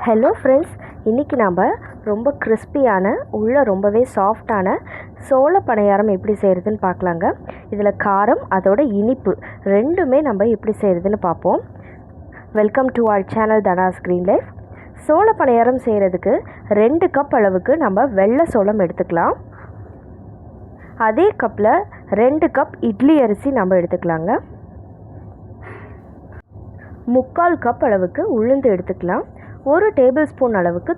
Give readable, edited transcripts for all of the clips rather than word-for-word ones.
Hello friends, இன்றைக்கி நாம் ரொம்ப கிறிஸ்பியான உள்ள ரொம்பவே சாஃப்டான சோள பணியாரம் எப்படி செய்கிறதுன்னு பார்க்கலாங்க. இதில் காரம் அதோட இனிப்பு ரெண்டுமே நம்ம எப்படி செய்கிறதுன்னு பார்ப்போம். Welcome to our channel Dhana's green life. சோள பணியாரம் செய்கிறதுக்கு 2 கப் அளவுக்கு நம்ம வெள்ளை சோளம் எடுத்துக்கலாம். அதே கப்பில் 2 கப் இட்லி அரிசி நம்ம எடுத்துக்கலாங்க. 3/4 கப் அளவுக்கு உளுந்து எடுத்துக்கலாம். 1 டேபிள் ஸ்பூன் அளவுக்கு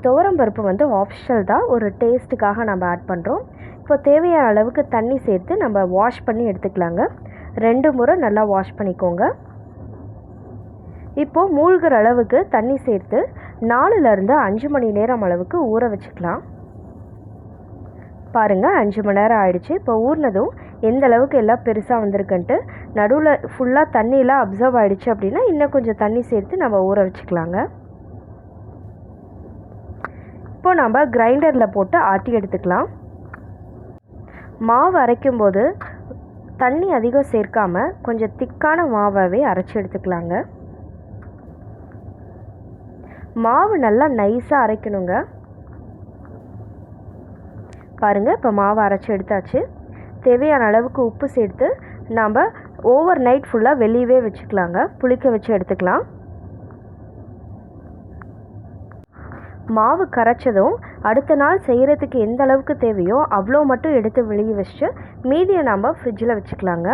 துவரம்பருப்பு வந்து ஆப்ஷனல் தான், ஒரு டேஸ்ட்டுக்காக நம்ம ஆட் பண்ணுறோம். இப்போ தேவையான அளவுக்கு தண்ணி சேர்த்து நம்ம வாஷ் பண்ணி எடுத்துக்கலாங்க. 2 முறை நல்லா வாஷ் பண்ணிக்கோங்க. இப்போது மூழ்கிற அளவுக்கு தண்ணி சேர்த்து 4லேருந்து 5 மணி நேரம் அளவுக்கு ஊற வச்சுக்கலாம். பாருங்கள், 5 மணி நேரம் ஆயிடுச்சு. இப்போ ஊறினதும் எந்த அளவுக்கு எல்லாம் பெருசாக வந்திருக்குன்ட்டு நடுவில் ஃபுல்லாக தண்ணியெலாம் அப்சர்வ் ஆகிடுச்சு அப்படின்னா இன்னும் கொஞ்சம் தண்ணி சேர்த்து நம்ம ஊற வச்சுக்கலாங்க. இப்போ நம்ம கிரைண்டரில் போட்டு ஆட்டி எடுத்துக்கலாம். மாவு அரைக்கும்போது தண்ணி அதிகம் சேர்க்காமல் கொஞ்சம் திக்கான மாவாகவே அரைச்சி எடுத்துக்கலாங்க. மாவு நல்லா நைஸாக அரைக்கணுங்க. பாருங்கள், இப்போ மாவு அரைச்சி எடுத்தாச்சு. தேவையான அளவுக்கு உப்பு சேர்த்து நாம் ஓவர் நைட் ஃபுல்லாக வெளியவே வச்சுக்கலாங்க. புளிக்க வச்சு எடுத்துக்கலாம். மாவு கரைச்சதும் அடுத்த நாள் செய்கிறதுக்கு எந்த அளவுக்கு தேவையோ அவ்வளோ மட்டும் எடுத்து வெளியே வச்சுட்டு மீதியை நாம் ஃப்ரிட்ஜில் வச்சுக்கலாங்க.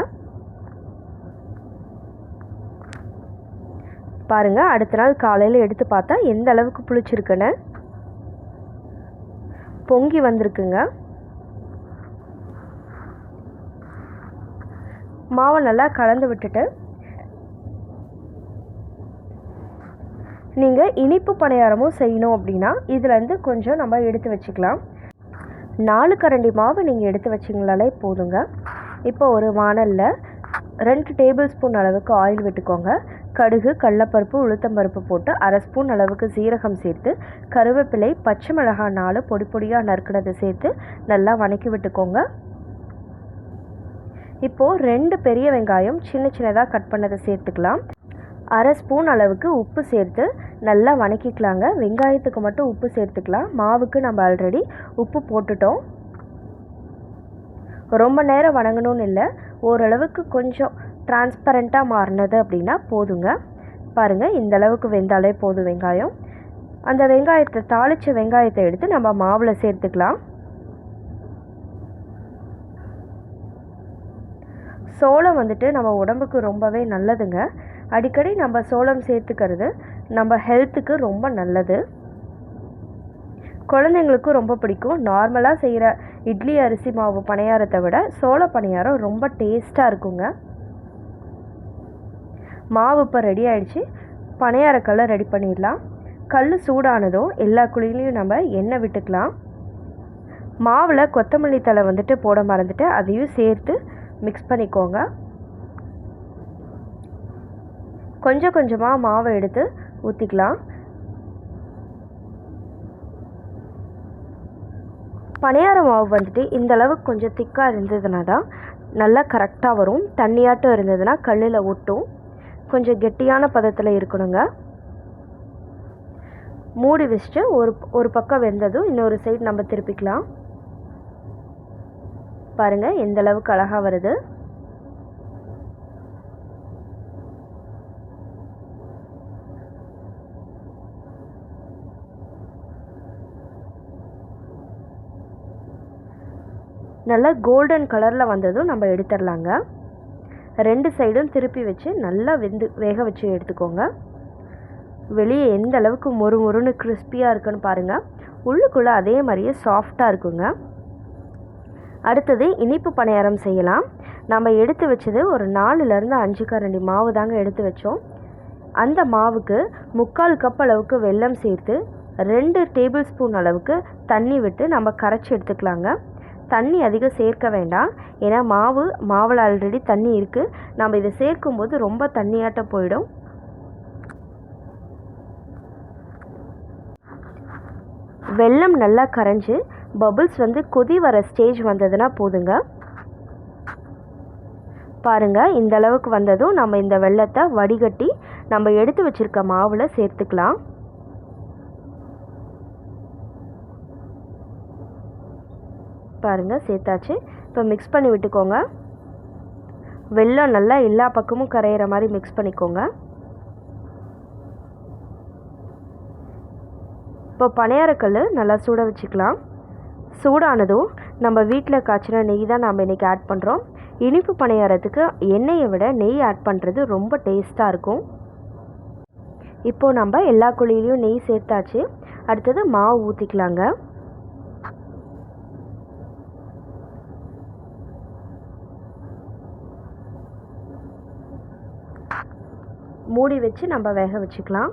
பாருங்கள், அடுத்த நாள் காலையில் எடுத்து பார்த்தா எந்த அளவுக்கு புளிச்சிருக்குன்னு பொங்கி வந்திருக்குங்க. மாவை நல்லா கலந்து விட்டுட்டு நீங்கள் இனிப்பு பணியாரமும் செய்யணும் அப்படின்னா இதுலேருந்து கொஞ்சம் நம்ம எடுத்து வச்சுக்கலாம். 4 கரண்டி மாவு நீங்கள் எடுத்து வச்சிங்களாலே போதுங்க. இப்போ ஒரு வாணலில் 2 டேபிள் ஸ்பூன் அளவுக்கு ஆயில் விட்டுக்கோங்க. கடுகு, கடலைப்பருப்பு, உளுத்தம்பருப்பு போட்டு 1/2 ஸ்பூன் அளவுக்கு சீரகம் சேர்த்து கருவேப்பிலை, பச்சை மிளகாய் 4 பொடி பொடியாக நறுக்கினதை சேர்த்து நல்லா வதக்கி விட்டுக்கோங்க. இப்போது 2 பெரிய வெங்காயம் சின்ன சின்னதாக கட் பண்ணதை சேர்த்துக்கலாம். 1/2 ஸ்பூன் அளவுக்கு உப்பு சேர்த்து நல்லா வதக்கிக்கலாங்க. வெங்காயத்துக்கு மட்டும் உப்பு சேர்த்துக்கலாம். மாவுக்கு நம்ம ஆல்ரெடி உப்பு போட்டுட்டோம். ரொம்ப நேரம் வதங்கணும்னு இல்லை, ஓரளவுக்கு கொஞ்சம் டிரான்ஸ்பரண்ட்டாக மாறினது அப்படின்னா போதுங்க. பாருங்கள், இந்த அளவுக்கு வெந்தாலே போதும் வெங்காயம். அந்த வெங்காயத்தை தாளித்த வெங்காயத்தை எடுத்து நம்ம மாவில் சேர்த்துக்கலாம். சோளம் வந்துட்டு நம்ம உடம்புக்கு ரொம்பவே நல்லதுங்க. அடிக்கடி நம்ம சோளம் சேர்த்துக்கிறது நம்ம ஹெல்த்துக்கு ரொம்ப நல்லது. குழந்தைங்களுக்கும் ரொம்ப பிடிக்கும். நார்மலாக செய்கிற இட்லி அரிசி மாவு பணியாரத்தை விட சோள பணியாரம் ரொம்ப டேஸ்ட்டாக இருக்குங்க. மாவு இப்போ ரெடி ஆகிடுச்சு. பணியாரக்கல்லை ரெடி பண்ணிடலாம். கல் சூடானதும் எல்லா குழியிலையும் நம்ம எண்ணெய் விட்டுக்கலாம். மாவில் கொத்தமல்லி தழை வந்துட்டு போட மறந்துட்டு அதையும் சேர்த்து மிக்ஸ் பண்ணிக்கோங்க. கொஞ்சம் கொஞ்சமாக மாவை எடுத்து ஊற்றிக்கலாம். பணியார மாவு வந்துட்டு இந்த அளவுக்கு கொஞ்சம் திக்காக இருந்ததுனா தான் நல்லா கரெக்டாக வரும். தண்ணியாட்டம் இருந்ததுன்னா கல்லில் ஒட்டும். கொஞ்சம் கெட்டியான பதத்தில் இருக்கணுங்க. மூடி வச்சுட்டு ஒரு பக்கம் வெந்ததும் இன்னொரு சைடு நம்ம திருப்பிக்கலாம். பாருங்கள், எந்த அளவுக்கு அழகாக வருது. நல்லா கோல்டன் கலரில் வந்ததும் நம்ம எடுத்துடலாங்க. 2 சைடும் திருப்பி வச்சு நல்லா வேக வச்சு எடுத்துக்கோங்க. வெளியே எந்த அளவுக்கு மொறுமொறுன்னு கிறிஸ்பியாக இருக்குன்னு பாருங்கள். உள்ளுக்குள்ளே அதே மாதிரியே சாஃப்டாக இருக்குங்க. அடுத்தது இனிப்பு பணியாரம் செய்யலாம். நம்ம எடுத்து வச்சது ஒரு 4லேருந்து 5 கரண்டி மாவு தாங்க எடுத்து வச்சோம். அந்த மாவுக்கு 3/4 கப் அளவுக்கு வெல்லம் சேர்த்து 2 டேபிள் ஸ்பூன் அளவுக்கு தண்ணி விட்டு நம்ம கரைச்சி எடுத்துக்கலாங்க. தண்ணி அதிகம் சேர்க்க வேண்டாம், ஏன்னா மாவில் ஆல்ரெடி தண்ணி இருக்குது. நம்ம இதை சேர்க்கும்போது ரொம்ப தண்ணியாட்டம் போயிடும். வெல்லம் நல்லா கரைஞ்சி பபிள்ஸ் வந்து கொதி வர ஸ்டேஜ் வந்ததுன்னா போதுங்க. பாருங்கள், இந்த அளவுக்கு வந்ததும் நம்ம இந்த வெல்லத்தை வடிகட்டி நம்ம எடுத்து வச்சுருக்க மாவில் சேர்த்துக்கலாம். பாருங்கள் சேர்த்தாச்சு. இப்போ மிக்ஸ் பண்ணி விட்டுக்கோங்க. வெல்லம் நல்லா எல்லா பக்கமும் கரையிற மாதிரி மிக்ஸ் பண்ணிக்கோங்க. இப்போ பணியாரக்கல் நல்லா சூட வச்சுக்கலாம். சூடானதும் நம்ம வீட்டில் காய்ச்சின நெய் தான் நம்ம இன்றைக்கி ஆட் பண்ணுறோம். இனிப்பு பணியாரத்துக்கு எண்ணெயை விட நெய் ஆட் பண்ணுறது ரொம்ப டேஸ்ட்டாக இருக்கும். இப்போது நம்ம எல்லா குழியிலையும் நெய் சேர்த்தாச்சு. அடுத்தது மாவு ஊற்றிக்கலாங்க. மூடி வச்சு நம்ம வேக வச்சுக்கலாம்.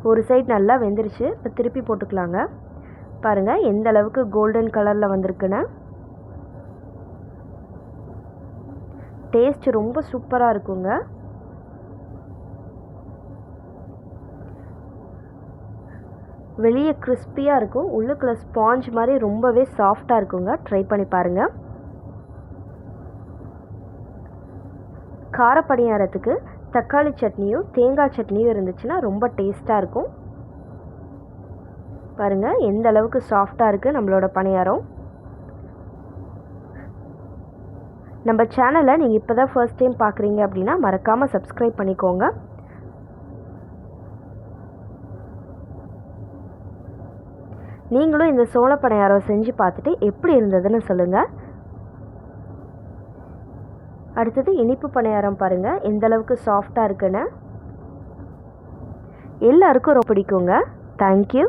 ஒரு சைடு நல்லா வெந்துருச்சு. இப்போ திருப்பி போட்டுக்கலாங்க. பாருங்கள் எந்த அளவுக்கு கோல்டன் கலரில் வந்திருக்குன்னு. டேஸ்ட் ரொம்ப சூப்பராக இருக்குங்க. வெளியே கிறிஸ்பியாக இருக்கும், உள்ளுக்குள்ள ஸ்பாஞ்ச் மாதிரி ரொம்பவே சாஃப்டாக இருக்குங்க. ட்ரை பண்ணி பாருங்கள். கார பணியாரத்துக்கு தக்காளி சட்னியும் தேங்காய் சட்னியும் இருந்துச்சுன்னா ரொம்ப டேஸ்ட்டாக இருக்கும். பாருங்கள் எந்த அளவுக்கு சாஃப்டாக இருக்குது நம்மளோட பணியாரம். நம்ம சேனலை நீங்கள் இப்போ தான் ஃபர்ஸ்ட் டைம் பார்க்குறீங்க அப்படின்னா மறக்காமல் சப்ஸ்கிரைப் பண்ணிக்கோங்க. நீங்களும் இந்த சோள பணியாரம் செஞ்சு பார்த்துட்டு எப்படி இருந்ததுன்னு சொல்லுங்கள். அடுத்தது இனிப்பு பணியாரம் பாருங்கள் எந்த அளவுக்கு சாஃப்டாக இருக்குன்னு. எல்லாருக்கும் ரொம்ப பிடிக்குங்க. தேங்க்யூ.